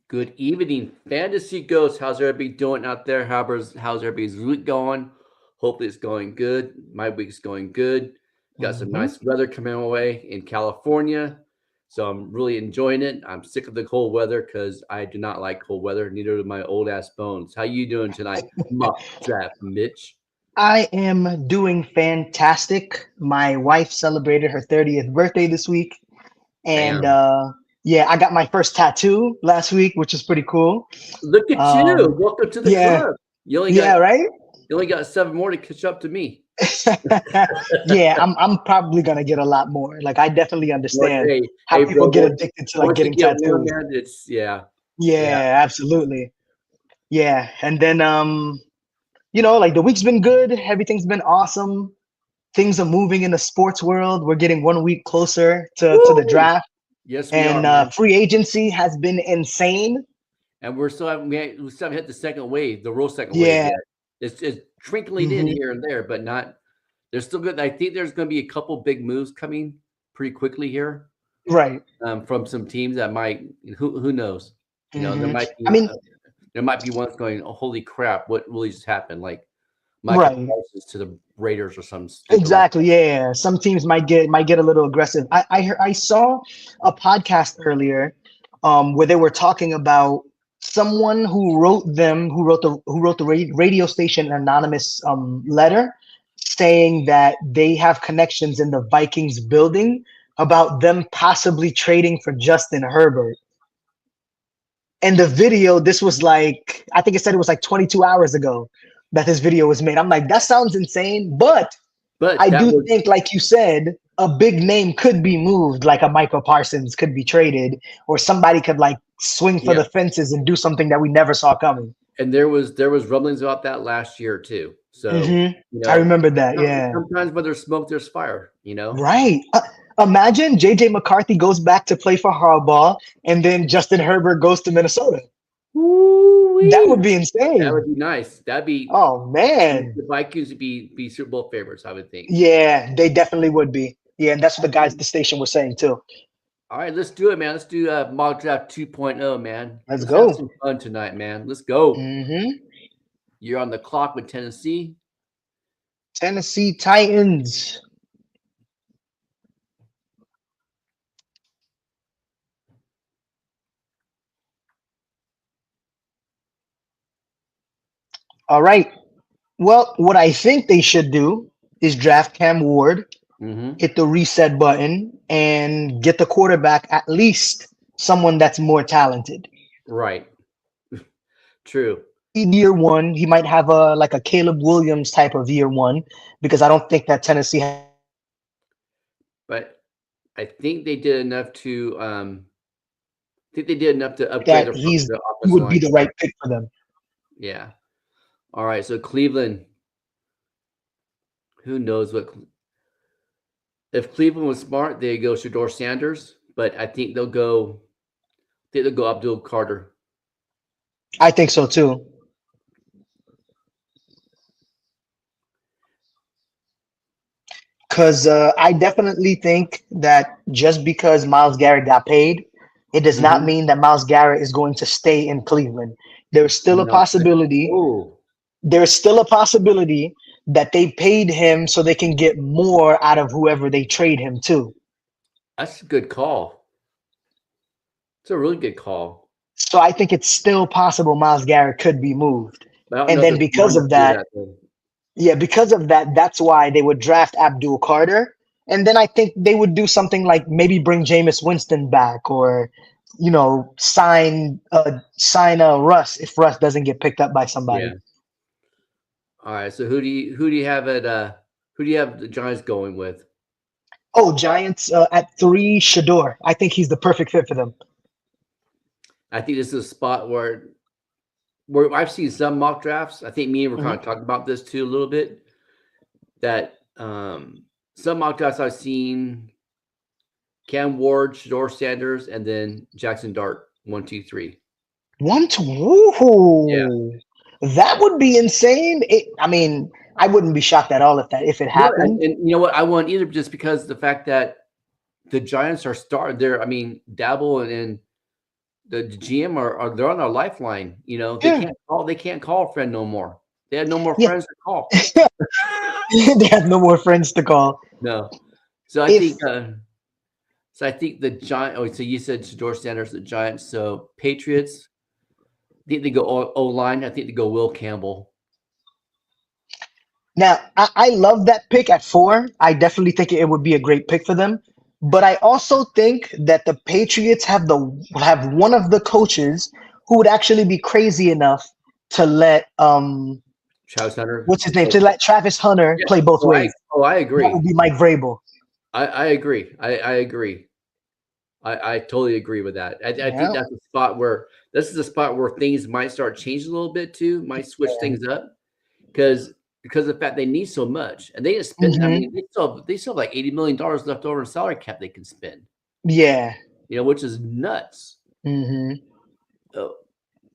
Good evening, Fantasy Ghosts. How's everybody doing out there? How's everybody's week going? Hopefully, it's going good. My week's going good. Got some Hmm. nice weather coming our way in California, so I'm really enjoying it. I'm sick of the cold weather because I do not like cold weather. Neither do my old ass bones. How you doing tonight, Muck Draft Mitch? I am doing fantastic. My wife celebrated her 30th birthday this week, and Bam! yeah, I got my first tattoo last week, which is pretty cool. Look at you! Um, Welcome to the yeah, club. You only got yeah, right. you only got 7 more to catch up to me. Yeah, I'm probably gonna get a lot more. Like, I definitely Once, understand hey, how hey, people bro. get addicted to like Once you getting get one, tattoos. man, it's yeah. Yeah, absolutely. Yeah, and then like the week's been good. Everything's been awesome. Things are moving in the sports world. We're getting 1 week closer to the Woo! draft, Yes, we are, and man. free agency has been insane. And we still haven't hit the second wave, the real second wave Yeah. yet. It's trickling in Hmm. here and there, but not. There's still good. I think there's going to be a couple big moves coming pretty quickly here Right. from some teams that might. Who knows? Hmm. I mean, there might be ones going, oh, holy crap, what really just happened? Like Michael right. Parsons to the Raiders or something stupid like Exactly. Yeah. Some teams might get a little aggressive. I saw a podcast earlier, where they were talking about someone who wrote the radio station anonymous letter saying that they have connections in the Vikings building about them possibly trading for Justin Herbert. And the video, this was like, I think it said it was like 22 hours ago that this video was made. I'm like, that sounds insane, but but I that do was think, like you said, a big name could be moved, like a Michael Parsons could be traded, or somebody could like swing for yeah. the fences and do something that we never saw coming. And there was rumblings about that last year too. So Hmm. you I know, remember that. Yeah. sometimes when there's smoke, there's fire. Right. Imagine JJ McCarthy goes back to play for Harbaugh, and then Justin Herbert goes to Minnesota. That would Woo-wee. be That would insane. be nice. That'd be Oh man. the Vikings would be Super Bowl favorites, I would think. Yeah, they definitely would be. Yeah, and that's what the guys at the station were saying too. All right, let's do it, man. Let's do mock draft 2.0, man. Let's Let's have go. some fun tonight, man. Let's go. Hmm. You're on the clock with Tennessee. Tennessee Titans. All right. Well, what I think they should do is draft Cam Ward, Mm-hmm. hit the reset button, and get the quarterback, at least someone that's more talented. Right. True. Year one, he might have a Caleb Williams type of year one, because I don't think that Tennessee has But I think they did enough to upgrade that their he offensive would line. be the right pick for them. Yeah. All right. So Cleveland, who knows what if Cleveland was smart, they go Shador Sanders, but I think they'll go Abdul Carter. I think so too. Because I definitely think that just because Miles Garrett got paid, it does not Mm-hmm. mean that Miles Garrett is going to stay in Cleveland. There's still a No. possibility. Oh, There's still a possibility that they paid him so they can get more out of whoever they trade him to. that's a good call. It's a really good call. So I think it's still possible Miles Garrett could be moved. But I don't know And if then they're smart because enough of to do that, that though. yeah, because of that, that's why they would draft Abdul Carter. And then I think they would do something like maybe bring Jameis Winston back, or, sign Russ if Russ doesn't get picked up by Yeah. somebody. All right. So who do you have the Giants going with? Oh, Giants at three, Shador. I think he's the perfect fit for them. I think this is a spot where I've seen some mock drafts. I think me and we're kind Mhm. of talking about this too a little bit. That some mock drafts I've seen Cam Ward, Shador Sanders, and then Jackson Dart 1, 2, 3. One, two, Yeah. woohoo. That would be insane. I mean, I wouldn't be shocked at all if it No, and, happened. and you know what? I want either just because the fact that the Giants are starting there. I mean, Dabble and the GM are they're on our lifeline. You know, Yeah, they can't call a friend no more. They had no more yeah. friends to call. They have no more friends to call. No. So I If think the Giant. Oh, so you said Shador Sanders, the Giants. So Patriots. I think they go O line. I think they go Will Campbell. Now, I love that pick at 4. I definitely think it would be a great pick for them. But I also think that the Patriots have one of the coaches who would actually be crazy enough to let Travis Hunter. what's his name, Oh, to let Travis Hunter yeah. play both ways. I That would agree. be Mike Vrabel. I agree. I agree. I totally agree with that. I think Yeah. that's a spot where this is a spot where things might start changing a little bit too, might switch things up because of the fact they need so much and they just spend. I mean, Hmm. they still have like $80 million left over in salary cap they can spend. Yeah. You know, which is nuts. Hmm. Oh,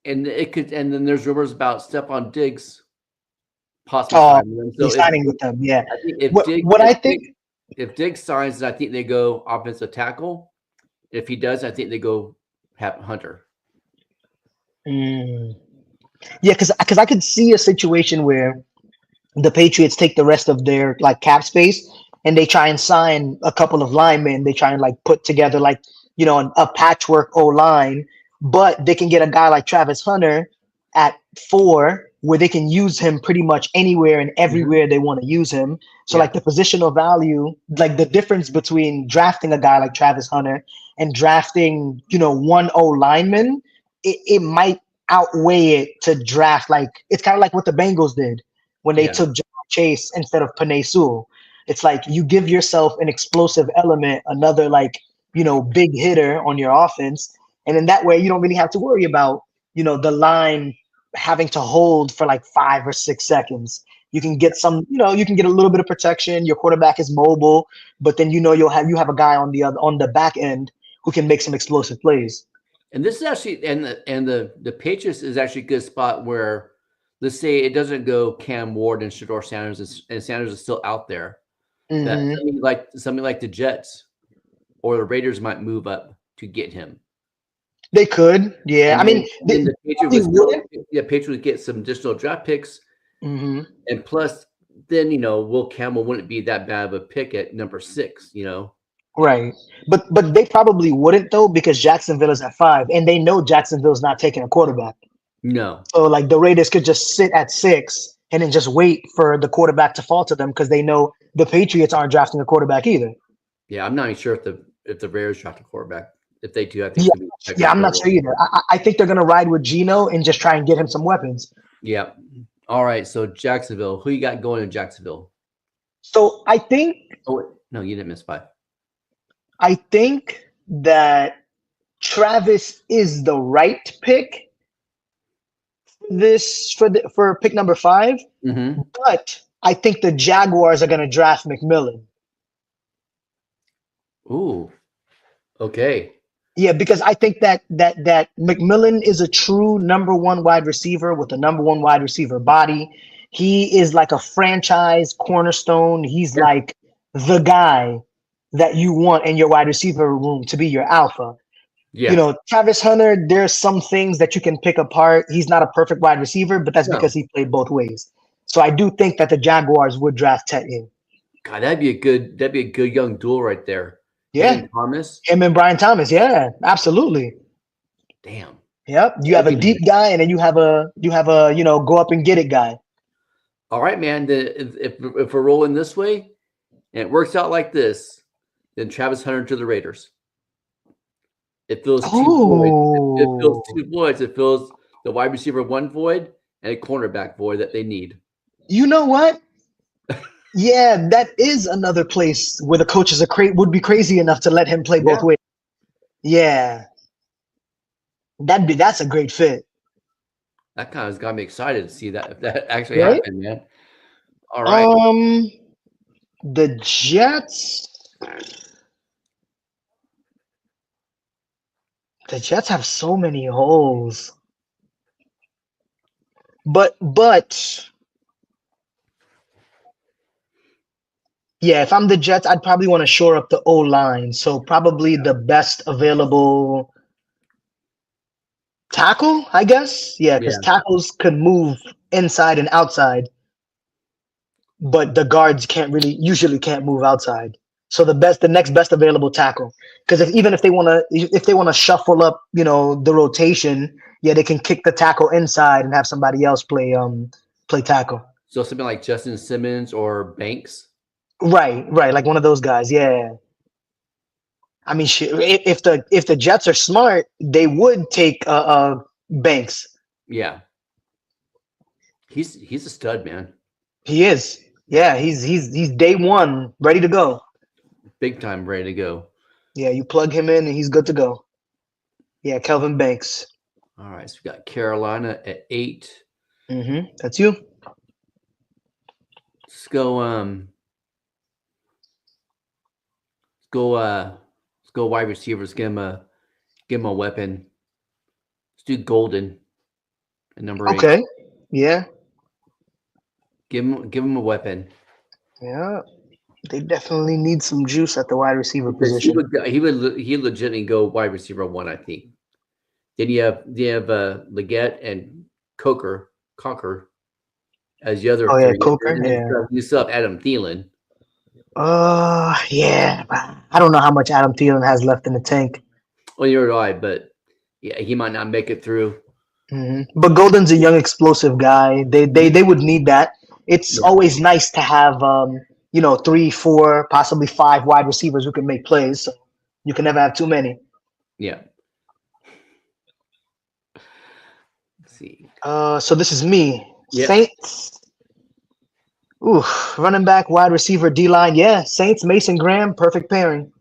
and it could, and then there's rumors about Stephon Diggs possibly Oh, signing them. So he's signing with them. Yeah. I think What I think. if Diggs signs, then I think they go offensive tackle. If he does, I think they go have Hunter. Mm, yeah, because I could see a situation where the Patriots take the rest of their like cap space and they try and sign a couple of linemen. They try and like put together like a patchwork O line, but they can get a guy like Travis Hunter at 4 where they can use him pretty much anywhere and Mhm. everywhere they want to use him. So Yeah, like the positional value, like the difference between drafting a guy like Travis Hunter and drafting one O lineman, it might outweigh it to draft like it's kind of like what the Bengals did when they yeah. took John Chase instead of Panay Sewell. It's like you give yourself an explosive element, another like, big hitter on your offense. And then that way you don't really have to worry about, the line having to hold for like 5 or 6 seconds. You can get you can get a little bit of protection. Your quarterback is mobile, but then you have a guy on the back end who can make some explosive plays. And this is actually the Patriots is actually a good spot where let's say it doesn't go Cam Ward and Shador Sanders and Sanders is still out there. That Hmm. something like the Jets or the Raiders might move up to get him. They could, yeah. I mean, And then they the Patriots probably would still wouldn't. Patriots get some additional draft picks. Hmm. And plus, then Will Campbell wouldn't be that bad of a pick at number 6. Right. But they probably wouldn't though because Jacksonville is at 5 and they know Jacksonville's not taking a quarterback. No, So like the Raiders could just sit at 6 and then just wait for the quarterback to fall to them because they know the Patriots aren't drafting a quarterback either. yeah, I'm not even sure if the Raiders draft a quarterback. If they do, I think Yeah, it's gonna be yeah, Texas I'm not quarterback. sure either. I think they're gonna ride with Geno and just try and get him some weapons. Yeah. All right. So Jacksonville, who you got going in Jacksonville? So I think Oh wait, no, you didn't miss 5. I think that Travis is the right pick for pick number 5. Mm-hmm. But I think the Jaguars are going to draft McMillan. Ooh. Okay. Yeah, because I think that McMillan is a true number one wide receiver with a number one wide receiver body. He is like a franchise cornerstone. He's Yeah. like the guy that you want in your wide receiver room to be your alpha. Yeah. Travis Hunter, there's some things that you can pick apart. He's not a perfect wide receiver, but that's No. because he played both ways. So I do think that the Jaguars would draft Ted in. God, that'd be a good young duel right there. Him Yeah, and Thomas. him and Brian Thomas. Yeah, absolutely. Damn. Yep. You have That'd a be deep nice. guy, and then you have a go up and get it guy. All right, man. Then if we're rolling this way and it works out like this, then Travis Hunter to the Raiders. It fills two voids. It fills Oh, two voids. It fills the wide receiver one void and a cornerback void that they need. you know what? Yeah, that is another place where the coaches would be crazy enough to let him play both Yeah. ways. Yeah, that's a great fit, That kind of got me excited to see that if that actually right? happened, man. All right. Um, the Jets. The Jets have so many holes, but yeah, if I'm the Jets, I'd probably want to shore up the O line. So probably the best available. tackle, I guess. Yeah, because Yeah. tackles could move inside and outside, but the guards can't really usually can't move outside. So the next best available tackle. Because even if they wanna shuffle up, the rotation, yeah, they can kick the tackle inside and have somebody else play tackle. So something like Justin Simmons or Banks. Right, right, like one of those guys. Yeah. I mean, if the Jets are smart, they would take Banks. Yeah. He's a stud, man. He is. Yeah, he's day one, ready to go. Big time ready to go. Yeah, you plug him in and he's good to go. Yeah, Kelvin Banks. All right. So we got Carolina at 8. That's you. Let's go wide receivers. Give him a weapon. Let's do Golden at number 8. Okay. Yeah. Give him a weapon. Yeah. They definitely need some juice at the wide receiver Because position. he legitimately go wide receiver 1, I think. Then you have Leggett and Conker as the other Oh yeah, 3. Coker. And then Yeah. you still have Adam Thielen. Yeah. I don't know how much Adam Thielen has left in the tank. Well, you're right, but yeah, he might not make it through. But Golden's a young, explosive guy. They would need that. It's always nice to have 3, 4, possibly 5 wide receivers who can make plays. So you can never have too many. Yeah. Let's see. So this is me. Yep. Saints. Ooh, running back, wide receiver, D line. Yeah, Saints, Mason Graham, perfect pairing.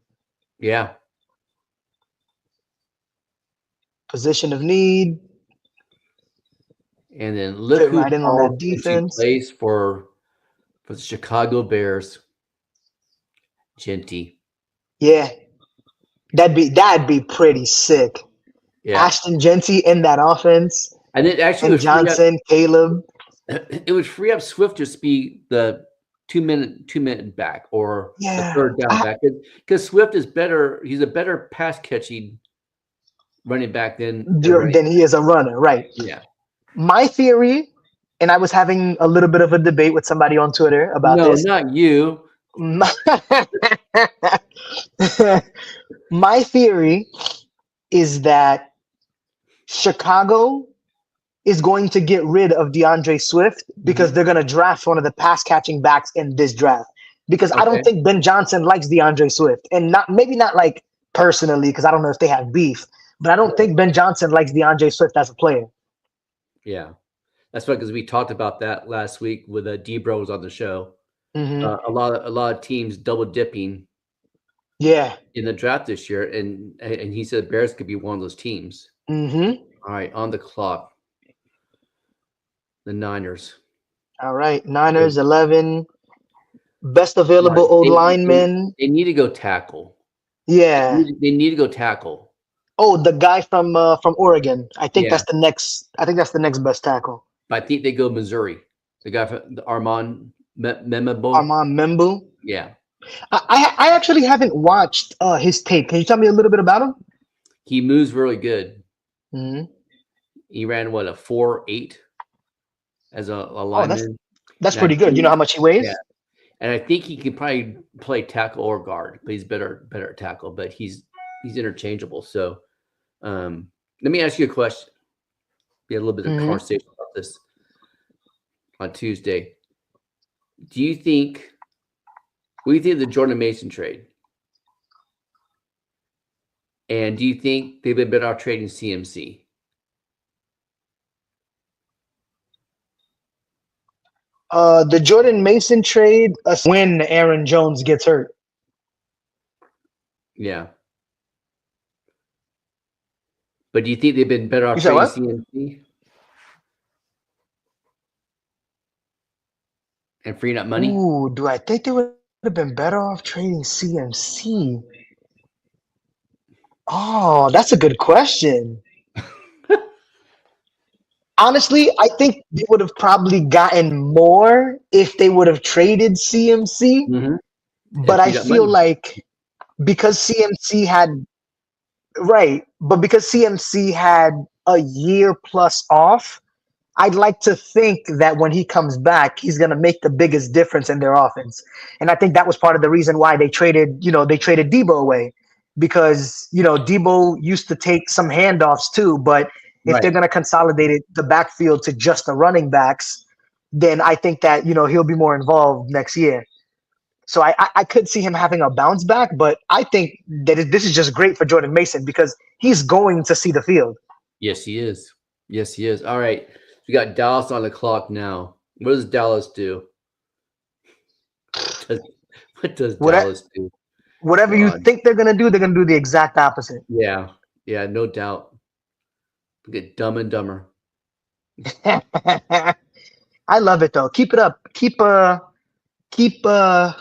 Yeah. Position of need. And then look Fit who right in on that defense. plays for the Chicago Bears. Genty. Yeah, that'd be pretty sick. Yeah. Ashton Genty in that offense. And it actually And Johnson, Caleb. It would free up Swift to be the 2-minute back or the third down back, because Swift is better. He's a better pass catching running back than he is a runner, right? Yeah. My theory, and I was having a little bit of a debate with somebody on Twitter about this. No, not you. My theory is that Chicago is going to get rid of DeAndre Swift because they're going to draft one of the pass catching backs in this draft. Because I don't think Ben Johnson likes DeAndre Swift, and maybe not like personally, because I don't know if they have beef, but I don't think Ben Johnson likes DeAndre Swift as a player. Yeah, that's right, because we talked about that last week with D-Bros on the show. A lot of teams double dipping. Yeah. In the draft this year, and he said Bears could be one of those teams. All right, on the clock. The Niners. All right, Niners 11. Best available old lineman. They need to go tackle. Yeah. They need to go tackle. Oh, the guy from Oregon. I think that's the next best tackle. But I think they go Missouri. The guy from Armand Membo. Armand Membu. Yeah. I actually haven't watched his tape. Can you tell me a little bit about him? He moves really good. He ran what, a 4.8 as a lineman. That's pretty good. You know how much he weighs? Yeah. And I think he can probably play tackle or guard, but he's better at tackle. But he's interchangeable. So let me ask you a question. Be a little bit of conversation about this on Tuesday. What do you think of the Jordan Mason trade? And do you think they've been better off trading CMC? The Jordan Mason trade when Aaron Jones gets hurt. Yeah. But do you think they've been better off trading CMC? And freeing up money? Ooh, do I think they would have been better off trading CMC? Oh, that's a good question. Honestly, I think they would have probably gotten more if they would have traded CMC. But I feel like because CMC had a year plus off, I'd like to think that when he comes back, he's going to make the biggest difference in their offense. And I think that was part of the reason why they traded Debo away, because, Debo used to take some handoffs too. But if they're Right. going to consolidate the backfield to just the running backs, then I think that, he'll be more involved next year. So I could see him having a bounce back, but I think that this is just great for Jordan Mason because he's going to see the field. Yes, he is. Yes, he is. All right. We got Dallas on the clock now. What does Dallas do? What does, what does Whatever, Dallas do? whatever you God. think they're gonna do the exact opposite. Yeah. Yeah, no doubt. Get Dumb and Dumber. I love it though. Keep it up. Keep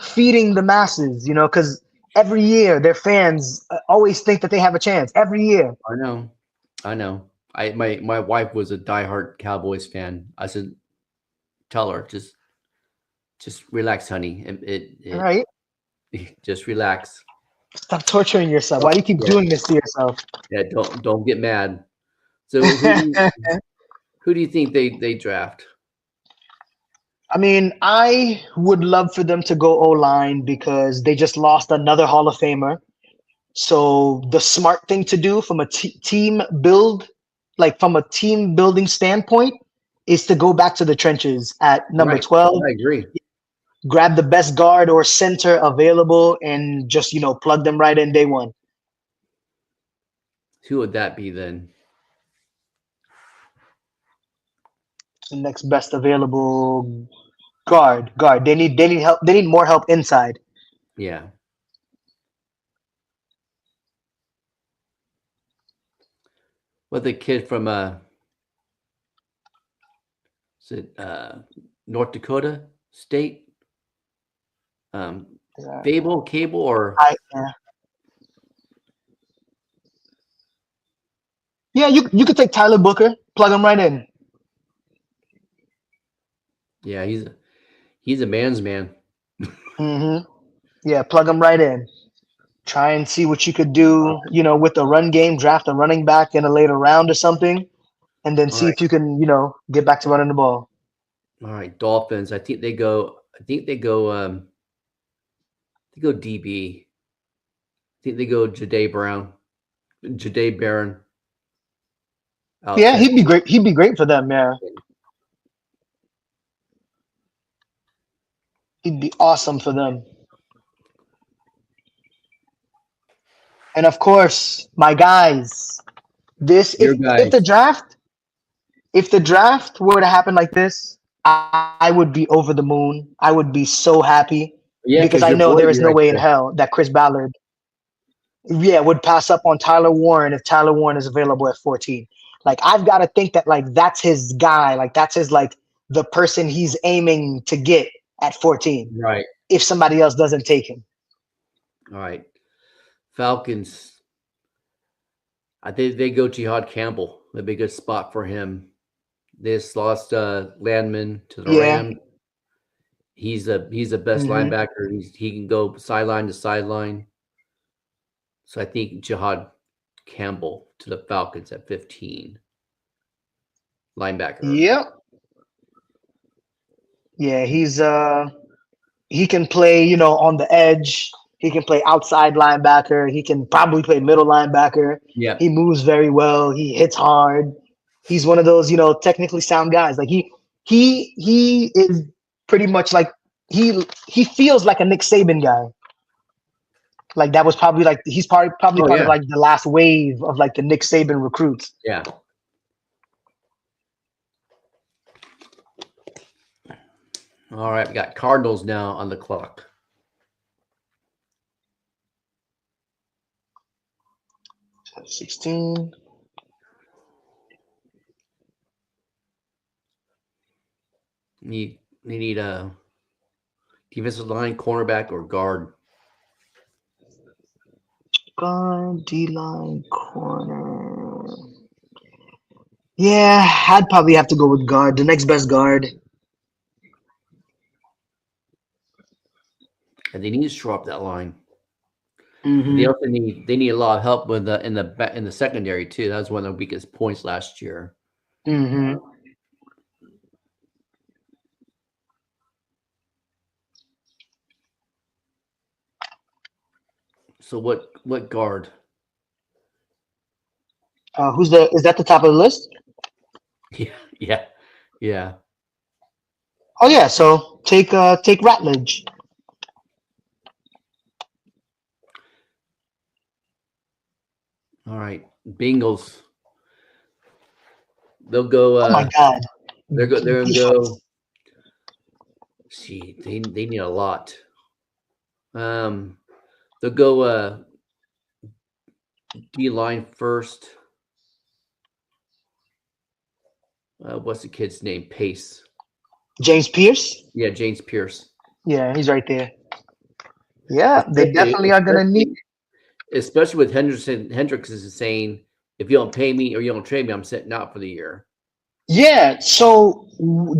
feeding the masses. Because every year their fans always think that they have a chance. Every year. I know. I know. My wife was a diehard Cowboys fan. I said, tell her, just relax, honey. All right. Just relax. Stop torturing yourself. Oh, Why do you keep yeah. doing this to yourself? Yeah, don't get mad. So who do you think they draft? I mean, I would love for them to go O line because they just lost another Hall of Famer. So the smart thing to do from a team build, like from a team building standpoint, is to go back to the trenches at number Right. 12, I agree. grab the best guard or center available, and just plug them right in day one. Who would that be then? The next best available guard. They need help. They need more help inside. Yeah. What the kid from is it North Dakota State? Yeah, Fable, Cable, or yeah. Yeah, you could take Tyler Booker, plug him right in. yeah, he's a man's man. hmm Yeah, plug him right in. Try and see what you could do, with the run game, draft a running back in a later round or something, and then All see right, if you can, get back to running the ball. all right. Dolphins. I think they go. I think they go. They go DB. I think they go Jade Barron, Yeah, outside. he'd be great. He'd be great for them. Yeah, he'd be awesome for them. And of course, my guys, this Your if the guys. draft if the draft were to happen like this, I would be over the moon. I would be so happy Yeah, because because I your know boy there would is be no right way in there. hell that Chris Ballard, yeah, would pass up on Tyler Warren if Tyler Warren is available at 14. Like I've got to think that like that's his guy, like that's his like the person he's aiming to get at 14 Right. if somebody else doesn't take him. All right. Falcons. I think they go Jihad Campbell. That'd be a good spot for him. They just lost Landman to the Yeah. Rams. He's the best hmm linebacker. He can go sideline to sideline. So I think Jihad Campbell to the Falcons at 15, linebacker. Yep. Yeah, he can play, on the edge. He can play outside linebacker. He can probably play middle linebacker. Yeah. He moves very well. He hits hard. He's one of those, technically sound guys. Like he is pretty much like he feels like a Nick Saban guy. Like that was probably like he's probably Oh part of yeah. like the last wave of like the Nick Saban recruits. Yeah. All right. We got Cardinals now on the clock. 16. They need a defensive line, cornerback, or guard. Guard, D line, corner. Yeah, I'd probably have to go with guard, the next best guard. And they need to shore up that line. They Hmm. also need a lot of help with in the secondary too. That was one of the weakest points last year. Hmm. So what guard? Is that the top of the list? Yeah, yeah, yeah. Oh yeah, so take Ratledge. All right, Bengals. They'll go. Oh my God, They're gonna go. defense. See, they need a lot. Um, they'll go D line first. What's the kid's name? Pace. James Pierce. Yeah, James Pierce. Yeah, he's right there. Yeah, they Especially, definitely are gonna need. especially, especially with Henderson. Hendricks is saying, if you don't pay me or you don't trade me, I'm sitting out for the year. Yeah. So,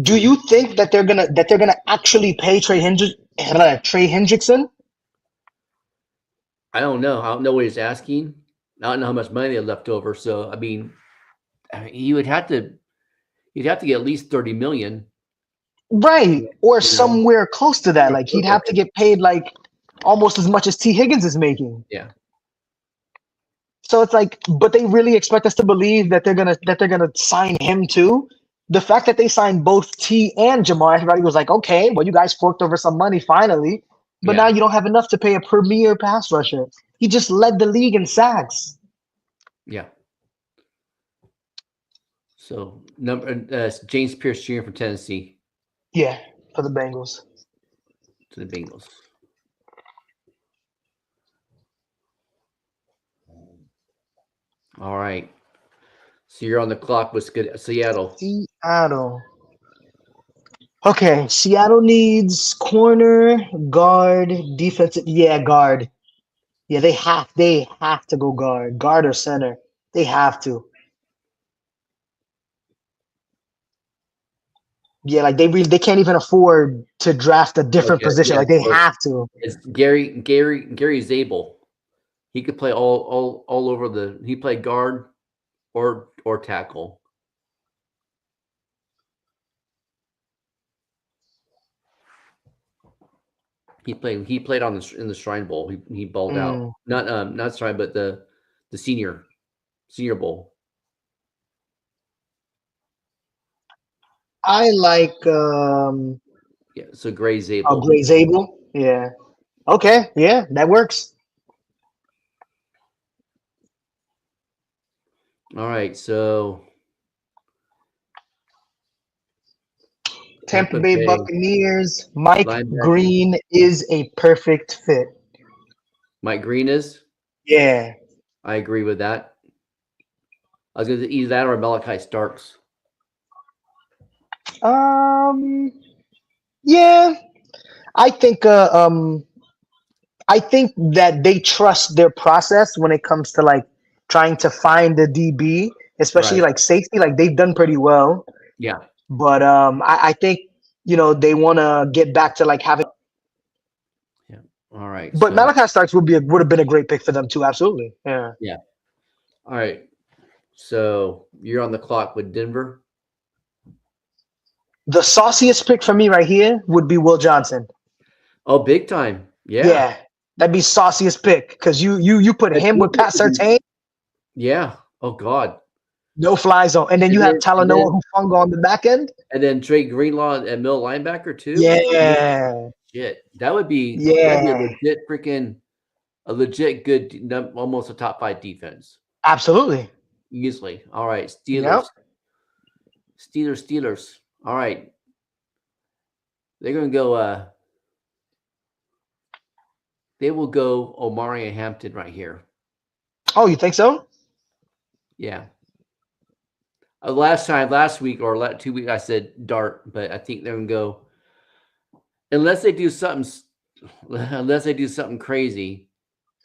do you think that they're gonna actually pay Trey Hendrickson? I don't know. I don't know what he's asking. I don't know how much money they have left over. So I mean, he would have to. He'd have to get at least 30 million. Right, or You know. somewhere close to that. Like he'd have to Okay. get paid like almost as much as T. Higgins is making. Yeah. So it's like, but they really expect us to believe that they're gonna sign him too. The fact that they signed both T and Jamar, everybody was like, okay, well, you guys forked over some money finally, but now Yeah. you don't have enough to pay a premier pass rusher. He just led the league in sacks. Yeah. So number James Pierce Jr. from Tennessee Yeah, for the Bengals. to the Bengals. All right. So you're on the clock with Seattle. Seattle. Okay, Seattle needs corner, guard, defensive. Yeah, guard. Yeah, they have to go guard or center. They have to. Yeah, like they can't even afford to draft a different Okay. position. Yeah. Like they So have to. it's Gary Zabel. He could play all over the. He played guard or tackle. He played on in the Shrine Bowl. He balled out. Mm. Not Shrine, but the senior bowl. I like Yeah. So Gray Zabel. Gray Zabel. Yeah. Okay. Yeah, that works. All right. So Tampa Tampa Bay Bay Buccaneers. Mike linebacker Green is a perfect fit. Mike Green is. Yeah. I agree with that. I was going to either that or Malachi Starks. Um. Yeah. I think. I think that they trust their process when it comes to like trying to find the DB, especially Right. like safety. Like they've done pretty well, Yeah. but I think they want to get back to like having. Yeah. All right. But So Malachi Starks would have been a great pick for them too. Absolutely, yeah. yeah. All right. So you're on the clock with Denver. The sauciest pick for me right here would be Will Johnson. Oh, big time. Yeah. Yeah, that'd be sauciest pick because you put I him think with Pat Surtain, yeah. Oh God. no fly zone, and then And you have then and Talanoa then Hufanga on the back end. and then Trey Greenlaw and middle linebacker too. Yeah, Shit. That'd be yeah, a legit good almost a top 5 defense. absolutely. Easily. All right. Yep. Steelers. All right. They're gonna go they will go Omari and Hampton right here. Oh, you think so? Yeah. Last week or 2 weeks, I said Dart, but I think they're gonna go unless they do something, unless they do something crazy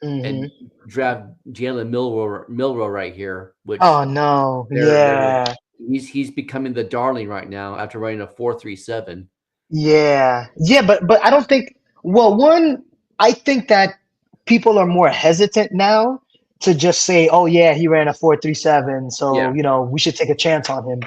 Hmm. and draft Jalen Milrow right here, which Oh no. they're Yeah. he's becoming the darling right now after running a 4.37. Yeah. Yeah, but I don't think well, one, I think that people are more hesitant now to just say, "Oh yeah, he ran a 4.37, so Yeah. you know we should take a chance on him,"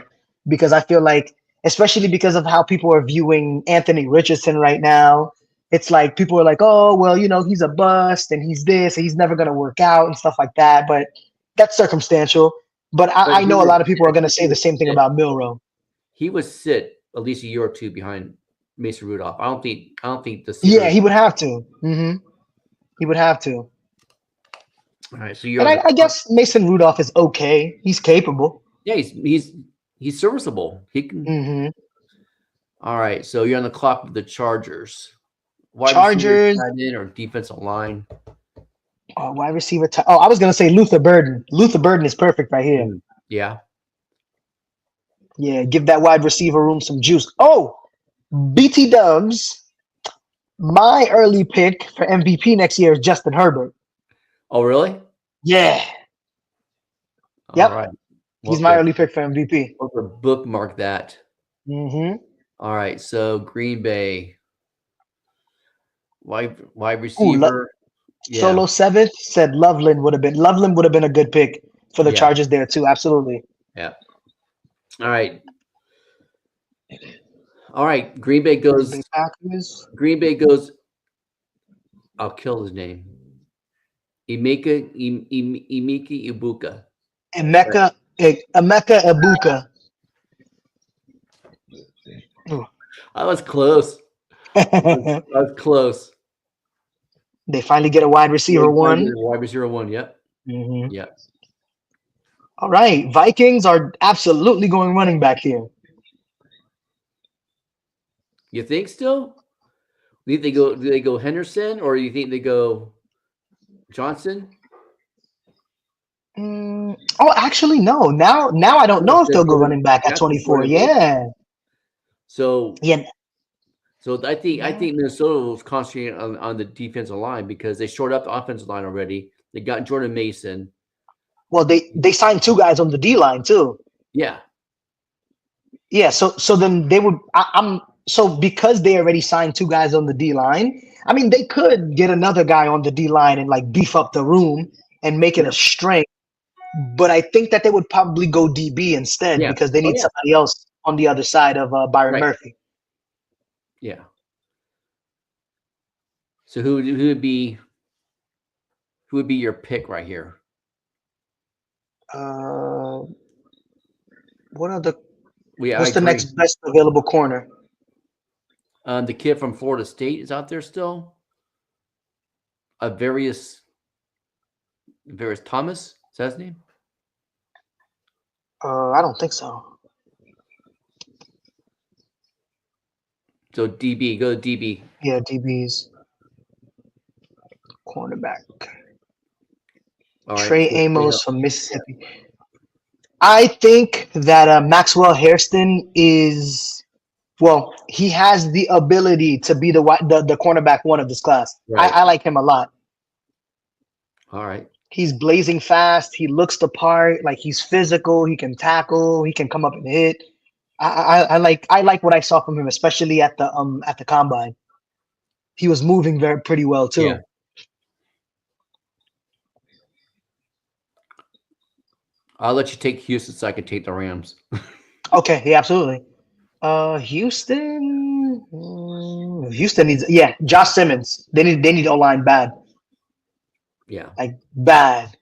because I feel like, especially because of how people are viewing Anthony Richardson right now, it's like people are like, "Oh well, you know he's a bust and he's this and he's never gonna work out and stuff like that." But that's circumstantial. But But I he know a was lot of people are I gonna think say the same thing about Milrow. he was sit at least a year or two behind Mason Rudolph. I don't think the Yeah, Steelers. he would have to. He would have to. All right, so you're And on the I clock. guess Mason Rudolph is okay. He's capable. Yeah, he's serviceable. He can. hmm All right, so you're on the clock with the Chargers. Wide receiver, Chargers, tight end, or defensive line. wide receiver. Oh, I was gonna say Luther Burden. Luther Burden is perfect right here. Yeah. Yeah, give that wide receiver room some juice. Oh, BT Dubs. My early pick for MVP next year is Justin Herbert. Oh, really? Yeah. All Yep. right. He's We'll my have to, early pick for MVP. we'll have to bookmark that. hmm All right. So Green Bay wide Ooh, receiver. Yeah. Solo seventh said Loveland would have been a good pick for the Yeah. Chargers there too. Absolutely. Yeah. All right. All right. Green Bay Green goes. Bay Packers. Green Bay goes. I'll kill his name. Emeka Ibuka. Right. Emeka Ebuka. Ooh. I was close. I was close. They finally get a wide Yeah, receiver one. wide receiver one. Yep. hmm Yep. All right, Vikings are absolutely going running back here. You think still? Do you think they go? Do they go Henderson or do you think they go Johnson? Oh, actually, no. Now I don't Oh, know if they'll go running back at that's before 24. they make. Yeah, So yeah. so I Now, think Minnesota was concentrating on the defensive line because they shored up the offensive line already. They got Jordan Mason. well, they signed two guys on the D line too. Yeah. Yeah, so then they would. I'm so because they already signed two guys on the D line. I mean, they could get another guy on the D line and like beef up the room and make it Yeah. a strength. But I think that they would probably go DB instead Yeah. because they Oh need yeah. somebody else on the other side of Byron Right. Murphy. Yeah. So who would be your pick right here? Uh, what are the I what's the agree. next best available corner? The kid from Florida State is out there still. Various Thomas. Is that his name? I don't think so. So DB, go to DB. Yeah, DB's cornerback. All right. Trey So Amos from Mississippi. I think that Maxwell Hairston is well. He has the ability to be the cornerback one of this class. Right. I like him a lot. All right. He's blazing fast. He looks the part. Like he's physical. He can tackle. He can come up and hit. I like what I saw from him, especially at the combine. He was moving pretty well too. Yeah. I'll let you take Houston so I can take the Rams. Okay, yeah, absolutely. Houston. Houston needs Josh Simmons. They need O-line bad. Yeah. Like bad.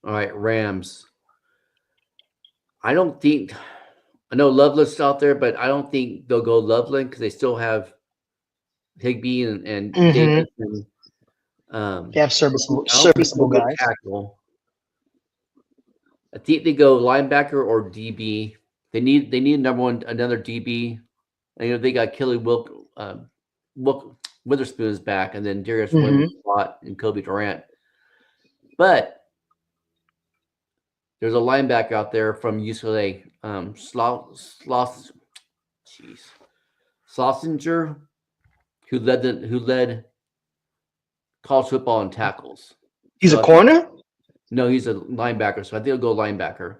All right, Rams. I know Loveland's out there, but I don't think they'll go Loveland because they still have Higbee and Davis and They have serviceable I don't think they'll go guys. tackle. I think they go linebacker or DB. They need another DB. And they got Kelly Witherspoon is back, and then Darius Williams slot and Kobe Durant. But there's a linebacker out there from UCLA, Schlesinger, who led college football in tackles. He's a corner? No, he's a linebacker, so I think he'll go linebacker.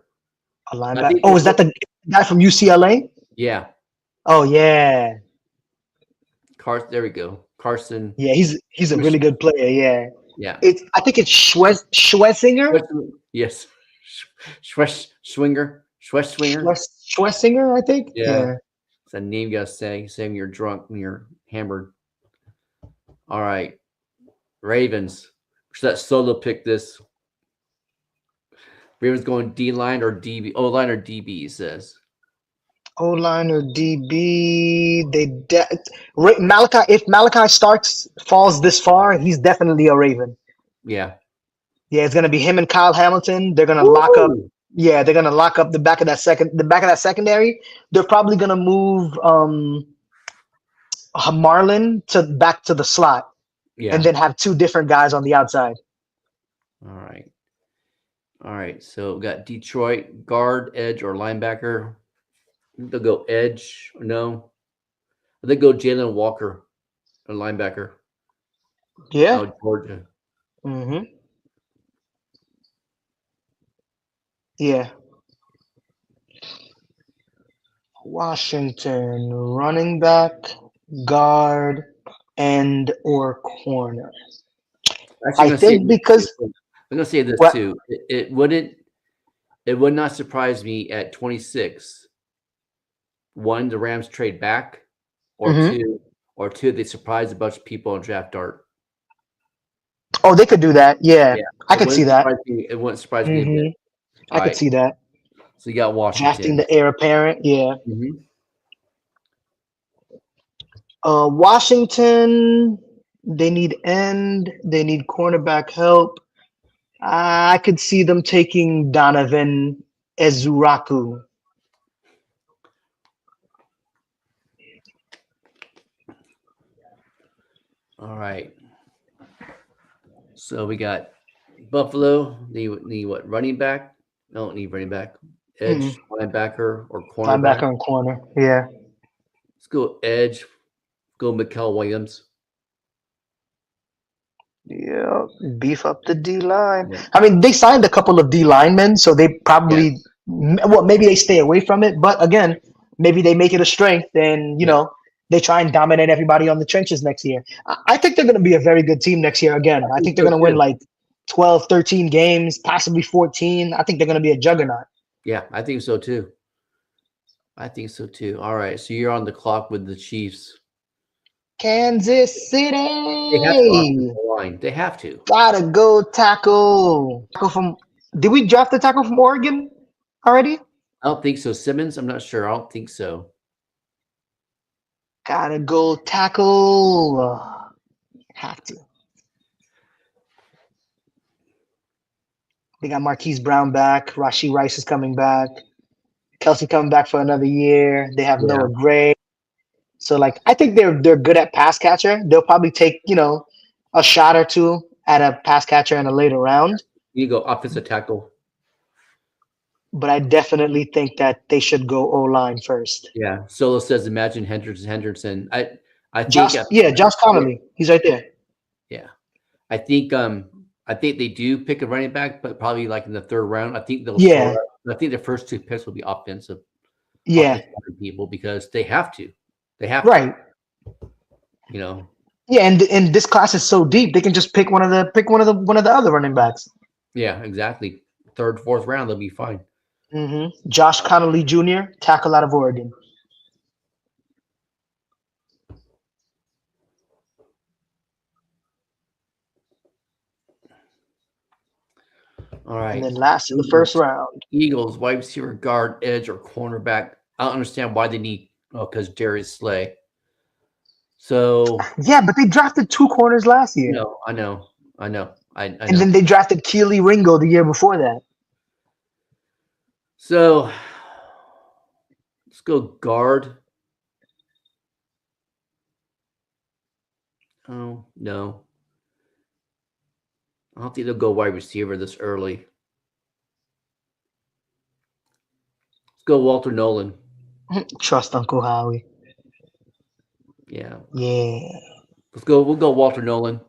A linebacker. Oh, is that the guy from UCLA? Yeah. Oh yeah. There we go. Carson. Yeah, he's a Swish- really good player. Yeah, Yeah. I think it's Schwesinger. Yes. Schweswinger. Schwesinger, I think. Yeah. Yeah. It's a name you gotta say when you're drunk, when you're hammered. All right. Ravens. Should that solo pick this? Ravens going D line or DB? O line or DB, he says. O line or DB. Malachi. If Malachi Starks falls this far, he's definitely a Raven. Yeah. Yeah, it's gonna be him and Kyle Hamilton. They're gonna lock up. Woo! Yeah, they're gonna lock up the back of that secondary. They're probably gonna move Marlin to back to the slot, and Yeah. then have two different guys on the outside. All right. All right. So we got Detroit guard, edge, or linebacker. They'll go edge. No. They go Jalen Walker, a linebacker. Yeah. Oh, Georgia. Mm-hmm. Yeah. Washington running back, guard, and or corner. Actually, I think because I'm gonna say this what? too. It would not surprise me at 26. One, the Rams trade back, or Mhm. two, they surprise a bunch of people on draft dart. Oh, they could do that. Yeah, Yeah, I could see that. it wouldn't surprise me a bit. Hmm. All I could right, see that. so you got Drafting Washington. the heir apparent. Yeah. Mhm. Washington. They need end. They need cornerback help. I could see them taking Donovan Ezuraku. All right, so we got Buffalo. Need what? Running back? No, don't need running back. Mm-mm. Edge, linebacker, or cornerback. Linebacker and corner. Yeah. Let's go edge. Go Mikael Williams. Yeah, beef up the D line. Yeah, I mean, they signed a couple of D linemen, so they yeah, probably, well, maybe they stay away from it. But again, maybe they make it a strength, and yeah. they try and dominate everybody on the trenches next year. I think they're going to be a very good team next year. Again, I I think think they're so going to win too. like 12, 13 games, possibly 14. I think they're going to be a juggernaut. Yeah, I think so too. I think so too. All right, so you're on the clock with the Chiefs. Kansas They have to City, offensive line. They have to. gotta go tackle. Tackle from. Did we draft the tackle from Oregon already? I don't think so. Simmons, I'm not sure. I don't think so. Gotta go tackle. Have to. They got Marquise Brown back. Rashi Rice is coming back. Kelsey coming back for another year. They have Yeah, Noah Gray. So I think they're good at pass catcher. They'll probably take, a shot or two at a pass catcher in a later round. you go offensive tackle. But I definitely think that they should go O line first. Yeah. Solo says, imagine Henderson. I think, Josh yeah, Connolly. He's right there. yeah. I think they do pick a running back, but probably like in the third round. I think they'll Yeah. shore up. I think the first two picks will be offensive Yeah. people because they have to. They have Right. to. You know. Yeah, and this class is so deep, they can just pick one of the other running backs. Yeah, exactly. Third, fourth round, they'll be fine. Josh Connolly Jr., tackle out of Oregon. All And right. then last in the first round. Eagles, wide receiver, guard, edge, or cornerback. I don't understand why they need. Oh, because Darius Slay. So Yeah, but they drafted two corners last year. no, I know. I know. And then they drafted Keely Ringo the year before that. So let's go guard. Oh no, I don't think they'll go wide receiver this early. Let's go Walter Nolan. Trust Uncle Howie. Yeah. Yeah. Let's go. We'll go Walter Nolan.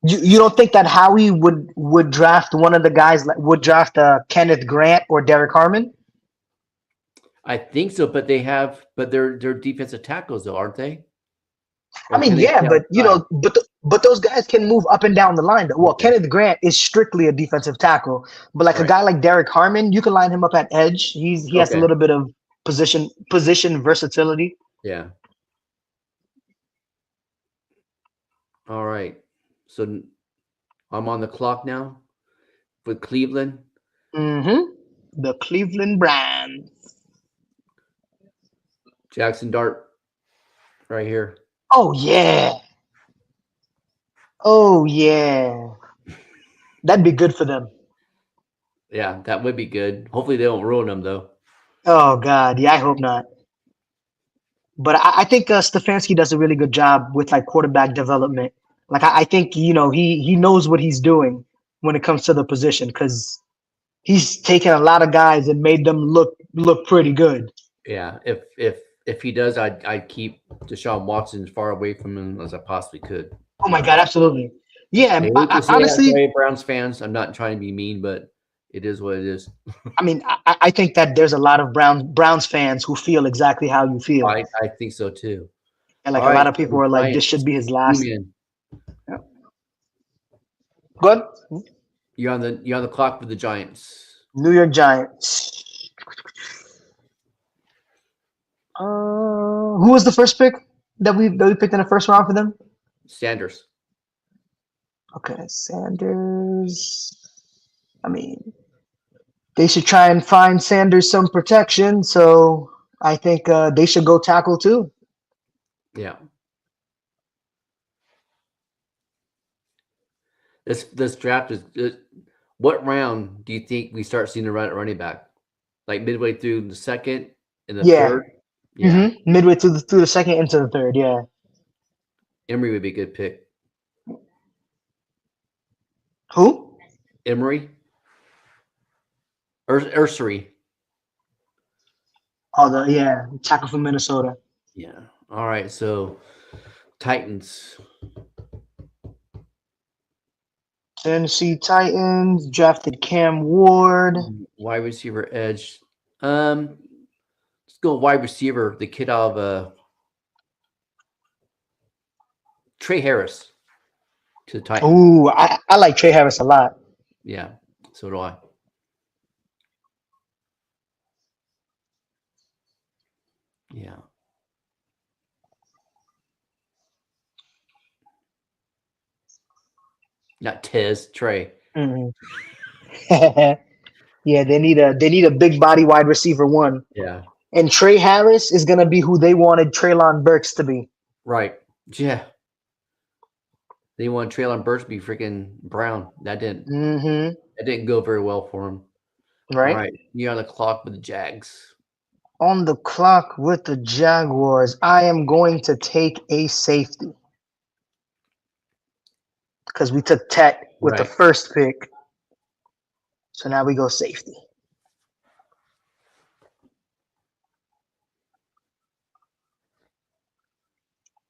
You don't think that Howie would draft one of the guys would draft Kenneth Grant or Derek Harmon? I think so, but they're defensive tackles though, aren't they? I Or mean, can they yeah, stay but outside? but those guys can move up and down the line. Well, Okay. Kenneth Grant is strictly a defensive tackle, but like a Right. guy like Derek Harmon, you can line him up at edge. He has a Okay. little bit of position versatility. Yeah. All right. So I'm on the clock now with Cleveland. Mm-hmm. The Cleveland Browns. Jackson Dart right here. Oh yeah. Oh yeah. That'd be good for them. Yeah, that would be good. Hopefully they don't ruin them though. Oh God, yeah, I hope not. But I think Stefanski does a really good job with like quarterback development. Like I think he knows what he's doing when it comes to the position because he's taken a lot of guys and made them look pretty good. Yeah. If he does, I'd keep Deshaun Watson as far away from him as I possibly could. To Oh be my God, honest. absolutely. I Yeah, hate to say that, honestly, sorry, Browns fans. I'm not trying to be mean, but it is what it is. I mean, I think that there's a lot of Browns fans who feel exactly how you feel, I think so too. and like All a right, lot of so people the are like, this should Giants, be his you last. in. Yeah. Good. You're on the clock with the Giants. New York Giants. Who was the first pick that we picked in the first round for them? Sanders. Okay, Sanders. I mean, they should try and find Sanders some protection. So I think they should go tackle too. Yeah. This draft is what round do you think we start seeing the running back? Like midway through the second and the Yeah. third? Yeah. Midway through the second into the third. Yeah. Emory would be a good pick. Who? Emory? Ursery. Oh, the yeah tackle from Minnesota. Yeah. All right. So Titans. Tennessee Titans drafted Cam Ward. Wide receiver edge. Let's go wide receiver. The kid out of Trey Harris to the Titans. Ooh, I like Trey Harris a lot. Yeah, so do I. Yeah, not Tez, Trey. Mhm. Yeah, they need a big body wide receiver one. Yeah, And Trey Harris is gonna be who they wanted Traylon Burks to be. right. Yeah, they want Traylon Burks to be freaking Brown. Mm-hmm. That didn't go very well for him. All Right? right, you're on the clock with the Jags. On the clock with the Jaguars, I am going to take a safety because we took Tech with the Right. first pick. So now we go safety.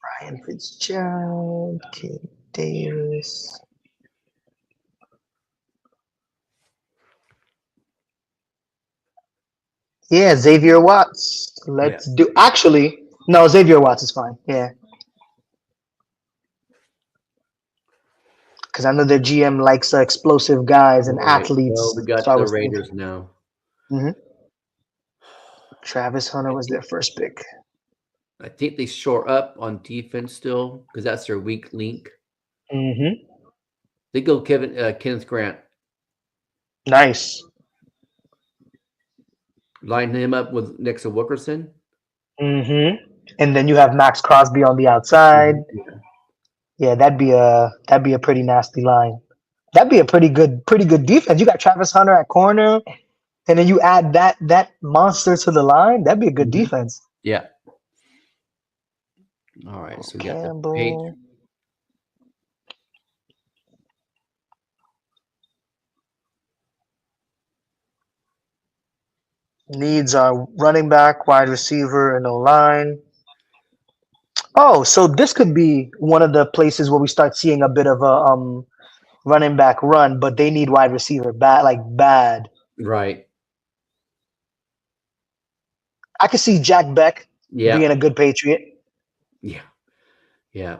Ryan Fitzgerald, Kid Davis. Yeah, Xavier Watts. Yeah. Let's do. Actually, no, Xavier Watts is fine. Yeah, because I know their GM likes explosive guys and All right. Well, athletes. we So got I the was thinking. Raiders now. hmm Travis Hunter I was their think first pick. I think they shore up on defense still because that's their weak link. hmm They go Kenneth Grant. Nice. Line him up with next to Wilkerson. hmm And then you have Max Crosby on the outside. Yeah. Yeah, that'd be a pretty nasty line. That'd be a pretty good defense. You got Travis Hunter at corner, and then you add that monster to the line. That'd be a good Mhm. defense. Yeah. All right. So we got the page. Campbell needs our running back, wide receiver, and O line. Oh, so this could be one of the places where we start seeing a bit of a running back run, but they need wide receiver bad, like bad. Right. I could see Jack Beck Yeah. being a good Patriot. Yeah. Yeah.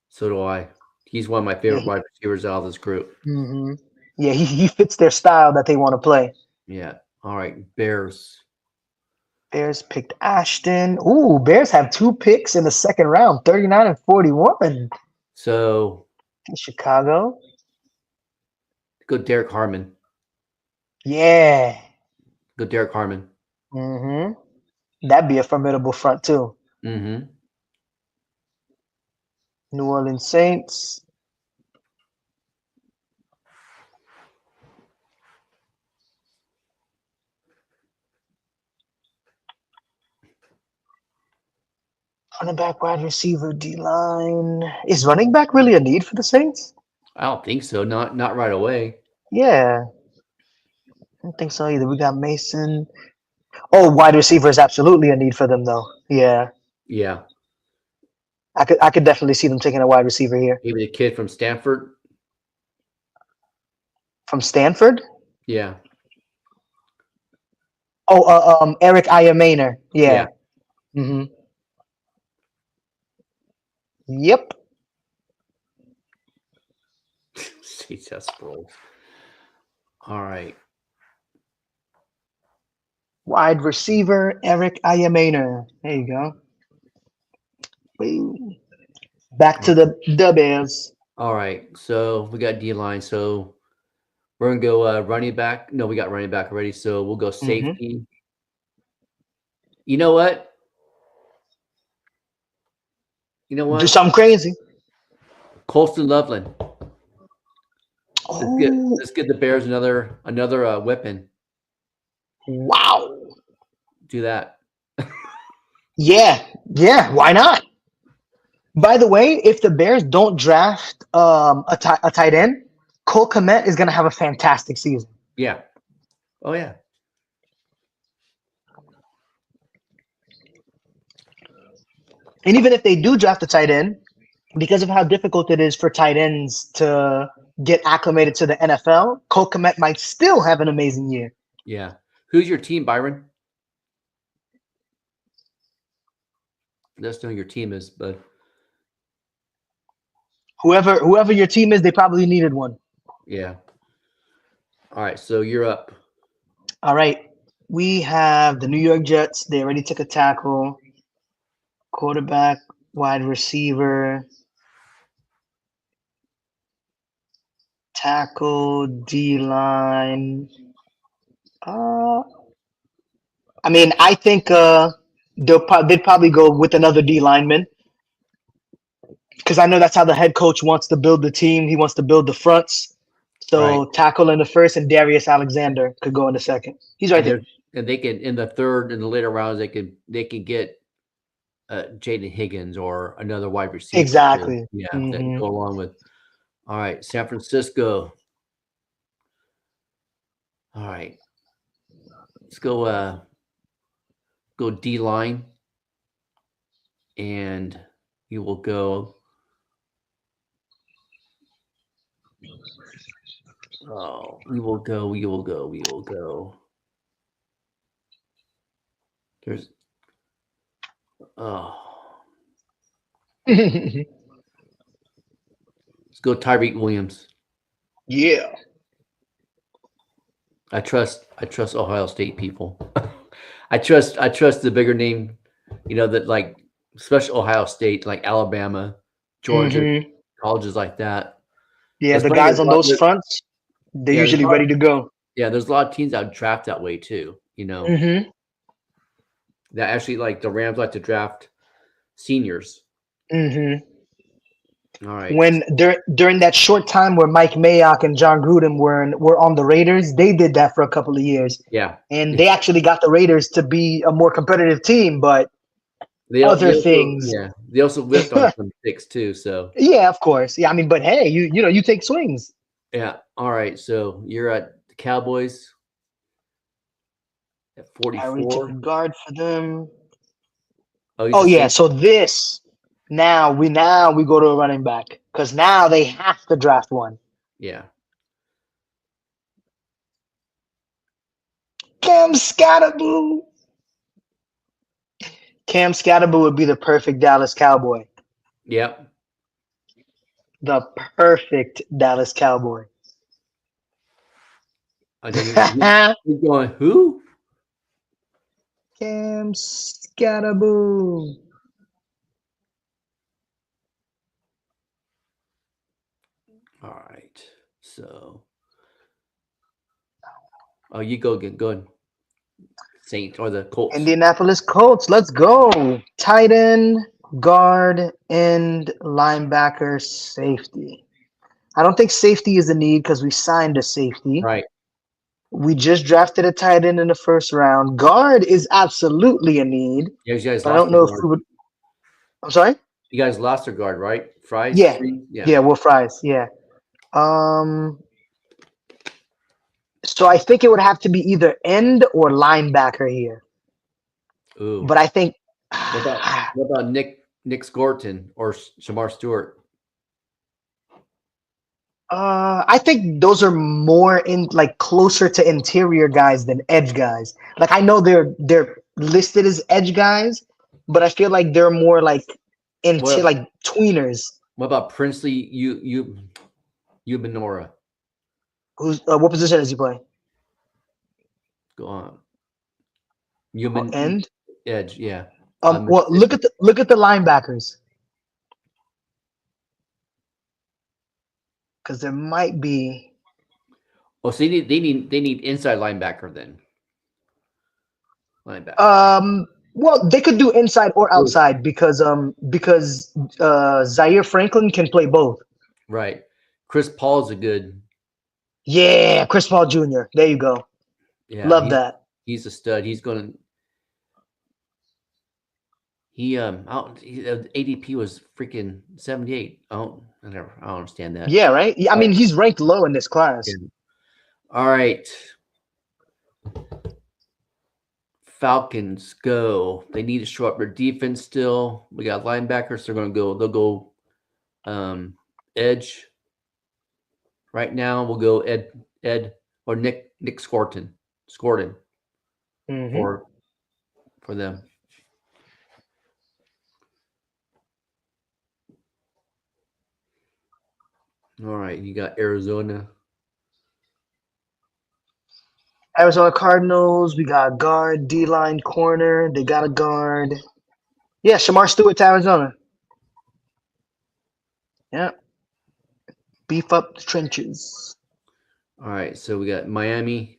So do I. He's one of my Yeah, favorite wide receivers out of this group. yeah, he fits their style that they want to play. Yeah. All right. Bears. Bears picked Ashton. Ooh, Bears have 2 picks in the second round, 39 and 41. So Chicago. go Derek Harmon. Yeah. Go Derek Harmon. hmm That'd be a formidable front too. Mm-hmm. New Orleans Saints. Running back, wide receiver, D line. Is running back really a need for the Saints? I don't think so. Not right away. Yeah, I don't think so either. We got Mason. Oh, wide receiver is absolutely a need for them though. Yeah, Yeah. I could definitely see them taking a wide receiver here Maybe the kid from Stanford. from Stanford. Yeah. Oh, Eric Ayamainer. Yeah. Yeah. hmm Yep. CSS Sproles. All right. Wide receiver, Eric Ayamainer. There you go. Boom. Back to the Bears. All right. So we got D line. So we're gonna go running back. No, we got running back already. So we'll go hmm safety. You know what? You know Do what? something crazy. Colston Loveland. Let's get Oh, let's get the Bears another weapon. wow. Do that. Yeah, yeah. Why not? By the way, if the Bears don't draft a tight end, Cole Kmet is going to have a fantastic season. Yeah. Oh yeah. And even if they do draft a tight end, because of how difficult it is for tight ends to get acclimated to the NFL, Cole Kmet might still have an amazing year. Yeah. Who's your team, Byron? Let's know who your team is, but Whoever your team is, they probably needed one. yeah. All right. So you're up. All right. We have the New York Jets. They already took a tackle, quarterback, wide receiver, tackle, D line. Uh, I mean, I think they'd probably go with another D lineman because I know that's how the head coach wants to build the team. He wants to build the fronts. Right. So tackle in the first, and Darius Alexander could go in the second. He's right And there. there's and they can in the third and the later rounds they can get Jaden Higgins or another wide receiver too. Exactly. Yeah, that hmm go along with. All right, San Francisco. All right, let's go D line, and you will go. Oh, we will go. We will go. We will go. There's oh, let's go Tyreek Williams. yeah. I trust Ohio State people. I trust the bigger name, that like especially Ohio State, like Alabama, Georgia, hmm colleges like that. Yeah, It's the funny. guys on those fronts, they're Yeah, usually ready to go. there's a lot of teams that would draft that way too. hmm That actually like the Rams like to draft seniors. hmm All right. When during that short time where Mike Mayock and John Gruden were on the Raiders, they did that for a couple of years, Yeah. and they actually got the Raiders to be a more competitive team. But They other also things, yeah they also whiffed on some picks too. So yeah, of course, yeah. I mean, but hey, you take swings. yeah. All right. So you're at the Cowboys at I already took a 44. guard for them. Oh, he's Oh the yeah, same. so this now we go to a running back because now they have to draft one. Yeah. Cam Scatterboo. Cam Scatterboo would be the perfect Dallas Cowboy. Yep. The perfect Dallas Cowboy. I think you're going who? Cam Scatterboo. All right. So, oh, you go again. Go ahead. Saint or the Colts. Indianapolis Colts. Let's go. Tight end, guard, and linebacker, safety. I don't think safety is a need because we signed a safety. Right. We just drafted a tight end in the first round. Guard is absolutely a need, Yeah, you guys but I lost don't their know if guard. we would. I'm sorry. You guys lost their guard, right? Fries, Yeah, free. Yeah. yeah, Will Fries. Yeah. Um. So I think it would have to be either end or linebacker here. Ooh. But I think What about Nick Scorton or Shamar Stewart? I think those are more in like closer to interior guys than edge guys. Like I know they're listed as edge guys, but I feel like they're more like into What like tweeners. what about Princely you Benora? Who's what position does he play? Go on. Oh, Human end. edge, yeah. Well, Mississippi. look at the linebackers because there might be. Oh, so they need inside linebacker then. Linebacker. Well, they could do inside or Ooh, outside because Zaire Franklin can play both. right. Chris Paul's a good. Yeah, Chris Paul Jr. There you go. Yeah, Love that. he's a stud. He's gonna he out ADP was freaking 78. I don't understand that. Yeah, right. Yeah, I All mean, right. he's ranked low in this class. Yeah. All right. Falcons go. They need to show up their defense still. We got linebackers. They'll go edge. Right now we'll go Ed or Nick Scorton Hmm. for them. All right, you got Arizona. Arizona Cardinals. We got guard, D line, corner. They got a guard. Yeah, Shamar Stewart to Arizona. Yeah, beef up the trenches. All right, so we got Miami.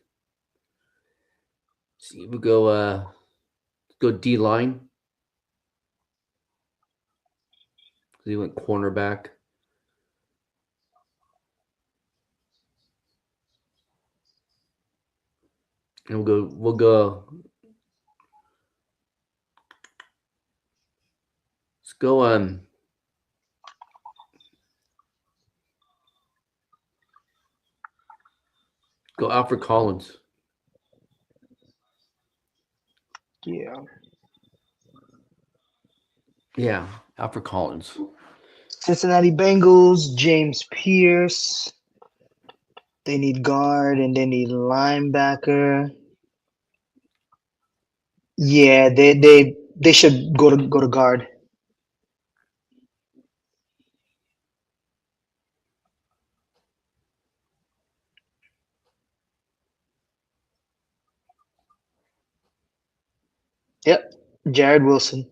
See, we go D line. He went cornerback. And let's go Alfred Collins. Yeah. Yeah, Alfred Collins. Cincinnati Bengals. James Pierce. They need guard and they need linebacker. Yeah, they should go to guard. Yep, Jared Wilson.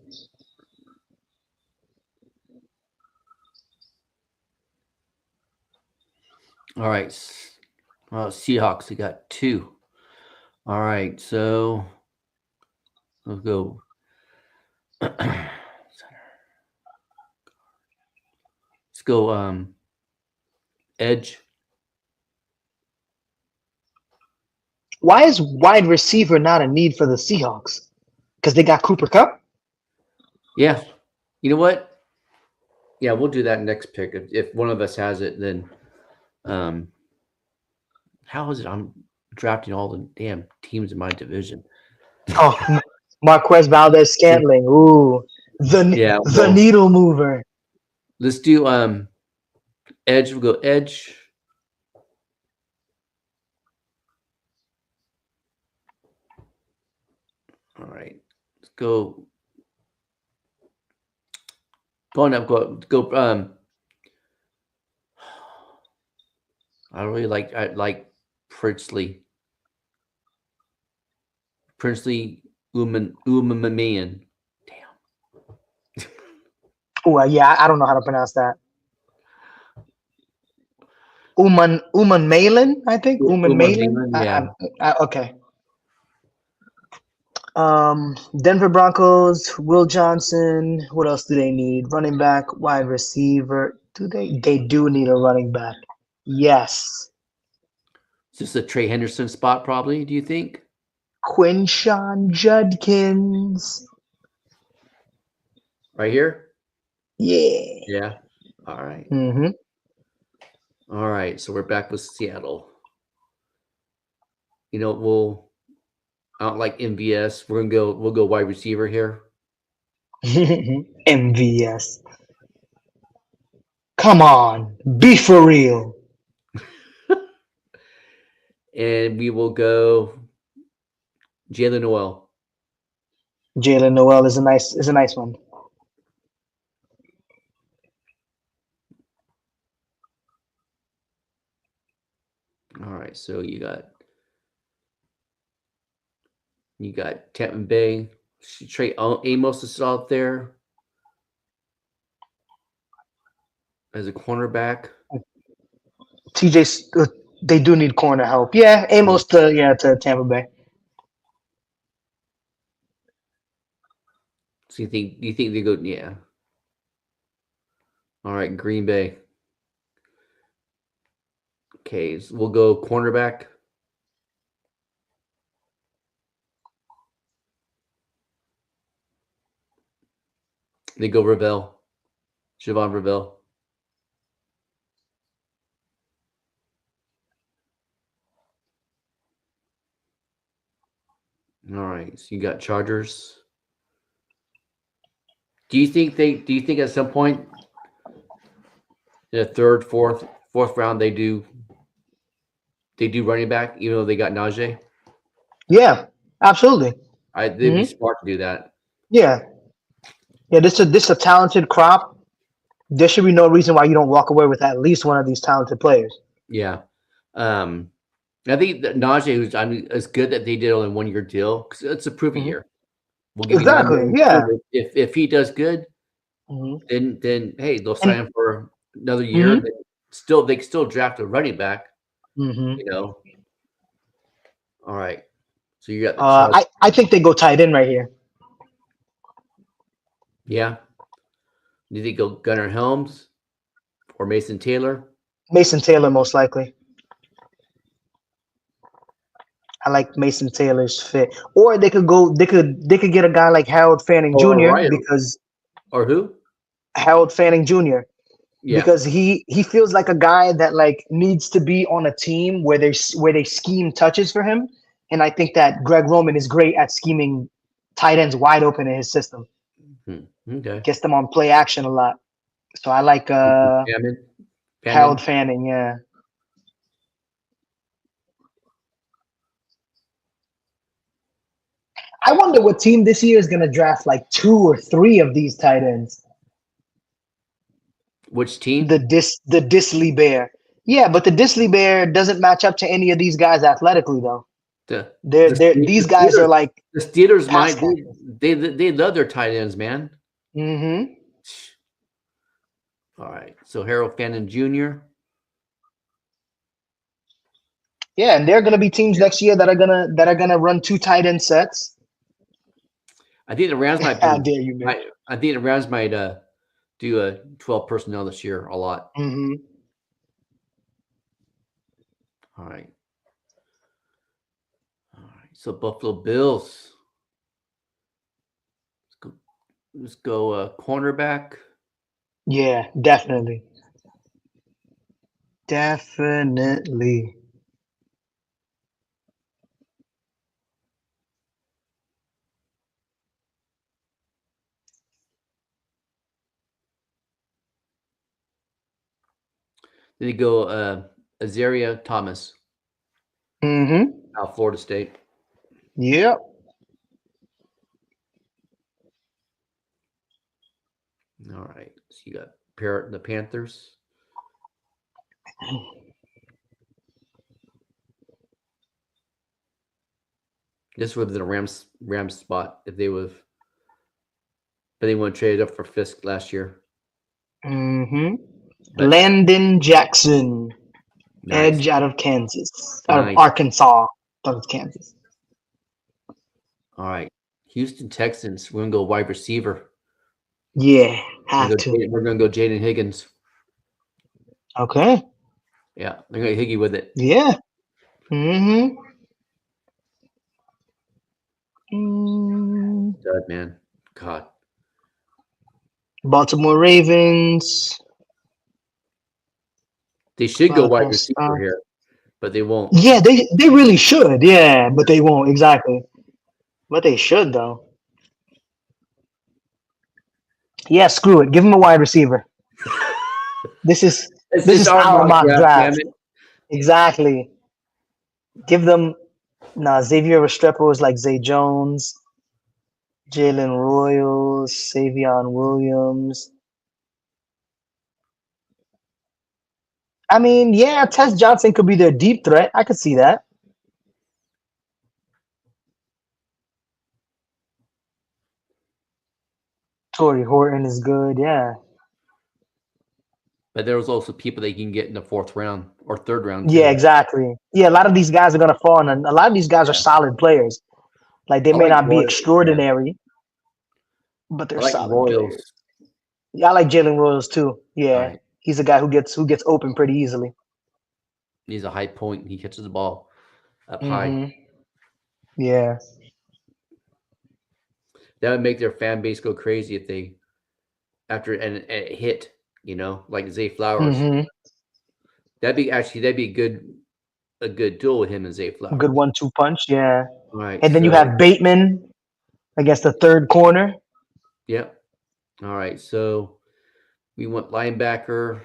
All right. Seahawks, they got two. All right, so let's go. Let's go edge. Why is wide receiver not a need for the Seahawks? Because they got Cooper Cup. Yeah. You know what? Yeah, we'll do that next pick. If one of us has it, then um how is it I'm drafting all the damn teams in my division? Oh, Marquez Valdez Scantling. Ooh, Yeah, the well, needle mover. let's do edge. We'll go edge. All right. Let's go Go on up. Go. I really like Princely. Princely Umamian. Damn. Oh, yeah, I don't know how to pronounce that. Uman Malin, I think. Uman Malin. Umamian. Yeah. Okay. Denver Broncos, Will Johnson. What else do they need? Running back, wide receiver. Do they? They do need a running back. Yes. Is this a Trey Henderson spot? Probably. Do you think? Quinshawn Judkins. Right here. Yeah. Yeah. All right. Mm-hmm. All right. So we're back with Seattle. We'll I don't like MVS. We'll go wide receiver here. MVS. Come on. Be for real. And we will go Jalen Noel. Jalen Noel is a nice one. All right. So you got Tampa Bay. Trey Amos is out there as a cornerback. TJ, they do need corner help. Yeah, Amos to Tampa Bay. So you think they go? Yeah. All right. Green Bay. Okay. So we'll go cornerback. They go Ravel. Siobhan Ravel. All right. So you got Chargers. Do you think at some point in the third, fourth round they do running back, even though they got Najee? Yeah, absolutely. They'd be smart to do that. Yeah, yeah. This a talented crop. There should be no reason why you don't walk away with at least one of these talented players. Yeah. Um, I think that Najee, it's good that they did only 1 year deal because it's a prove a Mhm. year. We'll give you nine Exactly. million. Yeah. If he does good, hmm then hey, they'll sign And him for another year. mhm, They can still draft a running back. mhm. You know. All right. So you got the Chargers. I think they go tight end right here. Yeah. Do you think go Gunnar Helms or Mason Taylor? Mason Taylor most likely. I like Mason Taylor's fit. Or they could go. They could get a guy like Harold Fanning Or Jr. Ryan because or who? Harold Fanning Jr. Yeah. because he feels like a guy that like needs to be on a team where they scheme touches for him, and I think that Greg Roman is great at scheming tight ends wide open in his system. Okay. Gets them on play action a lot. So I like Fannin. Harold Fannin. Fanning. Yeah, I wonder what team this year is gonna draft like two or three of these tight ends. Which team? The Disley Bear. Yeah, but the Disley Bear doesn't match up to any of these guys athletically though. The These guys are like The Steelers pass might catchers. they love their tight ends, man. Mm-hmm. All right. So Harold Fannin Jr. Yeah, and there are gonna be teams next year that are gonna run two tight end sets. I think the Rams How dare you, Mitch? I think the Rams might do a 12 personnel this year a lot. Mm-hmm. All right. All right. So Buffalo Bills. Let's go cornerback. Yeah, definitely. Definitely. Then you go Azaria Thomas Mm-hmm. out Florida State. Yep. All right. So you got Parrot and the Panthers. This would have been a Rams spot if they would have, but they wouldn't trade up for Fisk last year. Mm-hmm. But Landon Jackson, nice, edge out of Kansas, out of nice. Arkansas, out of Kansas. All right, Houston Texans. We're gonna go wide receiver. Yeah, have to. We're gonna go Jaden Higgins. Okay. Yeah, they're gonna Higgy with it. Yeah. Mm-hmm. Mm. Dud, man. God. Baltimore Ravens. They should go wide Podcast. receiver here, but they won't. Yeah, they really should. Yeah, but they won't exactly. But they should though. Yeah, screw it. Give him a wide receiver. This is our mock damn draft. it. Exactly. Give them Xavier Restrepo is like Zay Jones, Jalen Royals, Savion Williams. I mean, yeah, Tess Johnson could be their deep threat. I could see that. Torrey Horton is good, yeah. But there was also people they can get in the fourth round or third round too. Yeah, exactly. Yeah, a lot of these guys are gonna fall, and a lot of these guys are solid players. Like they may not be extraordinary, but they're solid players. Yeah, I like Jalen Royals too. Yeah, he's a guy who gets open pretty easily. He's a high point. He catches the ball up high. Yeah. That would make their fan base go crazy if they, after and a hit, like Zay Flowers. That'd be a good duel with him and Zay Flowers. Good 1-2 punch, yeah. All right. And then you have Bateman against the third corner. Yep. All right. So we want linebacker.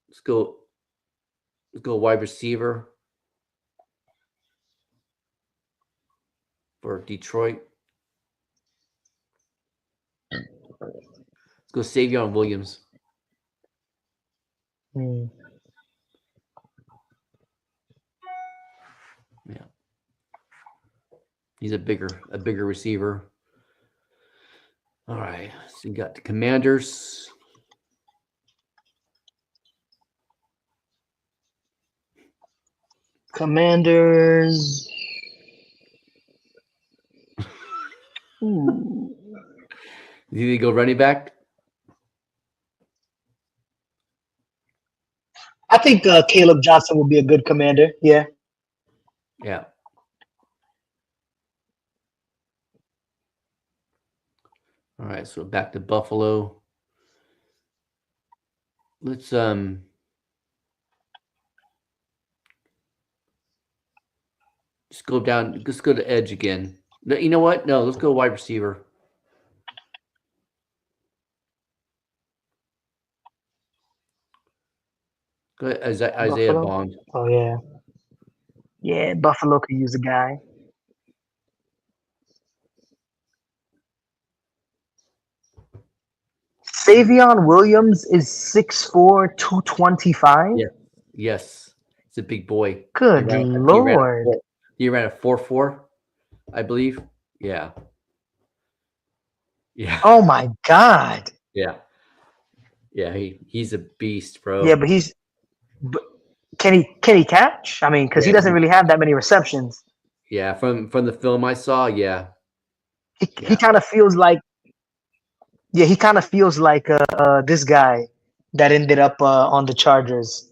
Let's go wide receiver for Detroit. Let's go Savion Williams. Yeah. He's a bigger receiver. All right. So you got the Commanders. Commanders. Do you go running back? I think Caleb Johnson will be a good commander. Yeah. Yeah. All right, so back to Buffalo. Let's just go down. Let's go to edge again. No, you know what? No, let's go wide receiver. Go ahead, Isaiah Bond. Oh yeah. Yeah, Buffalo could use a guy. Savion Williams is 6'4", 225. Yeah. Yes. He's a big boy. Good Lord. He ran a 4.4, I believe. Yeah. Yeah. Oh my God. Yeah. Yeah, he's a beast, bro. Yeah, but can he catch? I mean, because he doesn't really have that many receptions. Yeah, from the film I saw, yeah. He kind of feels like this guy that ended up on the Chargers.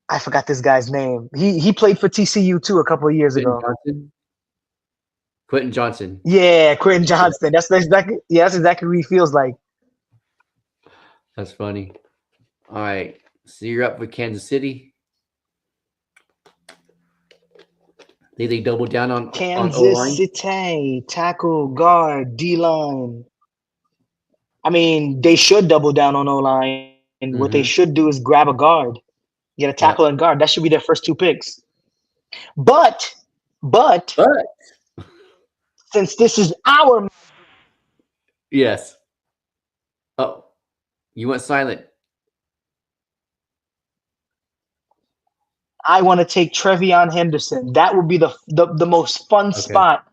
I forgot this guy's name. He played for TCU too a couple of years ago. Quentin Johnson. Yeah, Quentin Johnston. That's exactly who he feels like. That's funny. All right, so you're up with Kansas City. They double down on Kansas City, tackle, guard, D-line. I mean, they should double down on O-line. And what they should do is grab a guard, get a tackle and guard. That should be their first two picks. But since this is our yes, Oh, you went silent. I want to take Trevion Henderson. That would be the most fun Okay. spot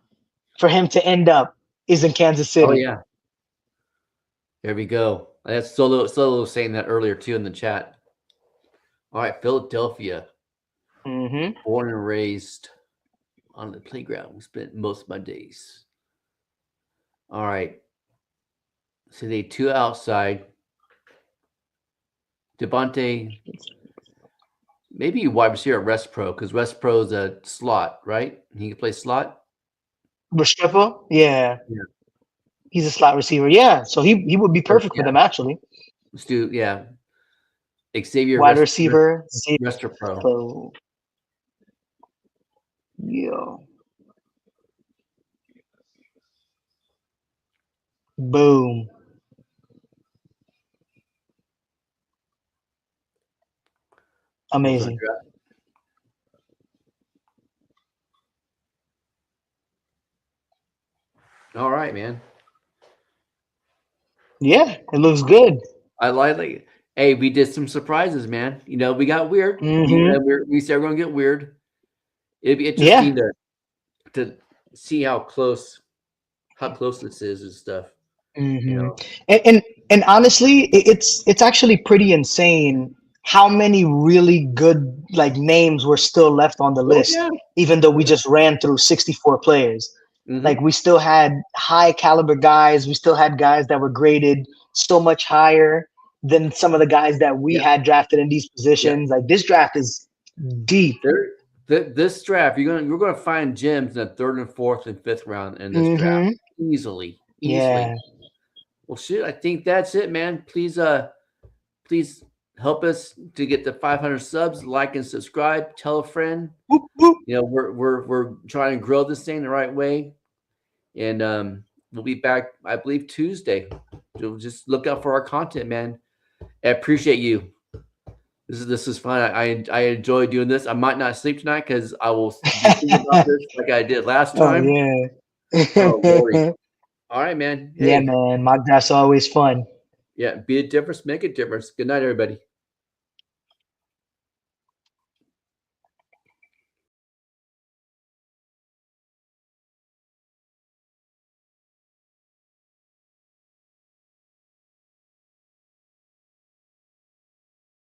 for him to end up is in Kansas Oh City. yeah. There we go. That's Solo saying that earlier too in the chat. All right, Philadelphia, Mm-hmm. born and raised on the playground. Spent most of my days. All right. So they two outside. Devontae, maybe wide receiver at Rest Pro because Rest Pro is a slot, right? He can play slot. Restrepo, yeah, Yeah. he's a slot receiver. Yeah, so he would be perfect for Yeah. them actually. Let's do Xavier Wide receiver, Rester Pro. zero. Yo, boom, What's on amazing. draft? All right, man. Yeah, it looks good. I like. Hey, we did some surprises, man. We got weird. Mm-hmm. We said we're gonna get weird. It'd be Yeah. interesting to see how close this is and stuff. You hmm know. And honestly, it's actually pretty insane how many really good like names were still left on the Oh list, yeah. even though Oh we yeah. just ran through 64 players. Like Mm-hmm. we still had high caliber guys. We still had guys that were graded so much higher than some of the guys that we Yeah. had drafted in these Yeah. positions. Like this draft is deep. This draft, you're gonna find gems in the third and fourth and fifth round in this draft hmm easily, Yeah. easily. Well, shit, I think that's it, man. Please help us to get to 500 subs. Like and subscribe. Tell a friend. Whoop, whoop. We're trying to grow this thing the right way, and we'll be back, I believe, Tuesday. So just look out for our content, man. I appreciate you. This is fun. I enjoy doing this. I might not sleep tonight because I will be thinking about this like I did last Oh time. yeah. Oh Lordy! All right, man. Yeah, Hey, man. Mock draft's always fun. yeah, be a difference, make a difference. Good night, everybody.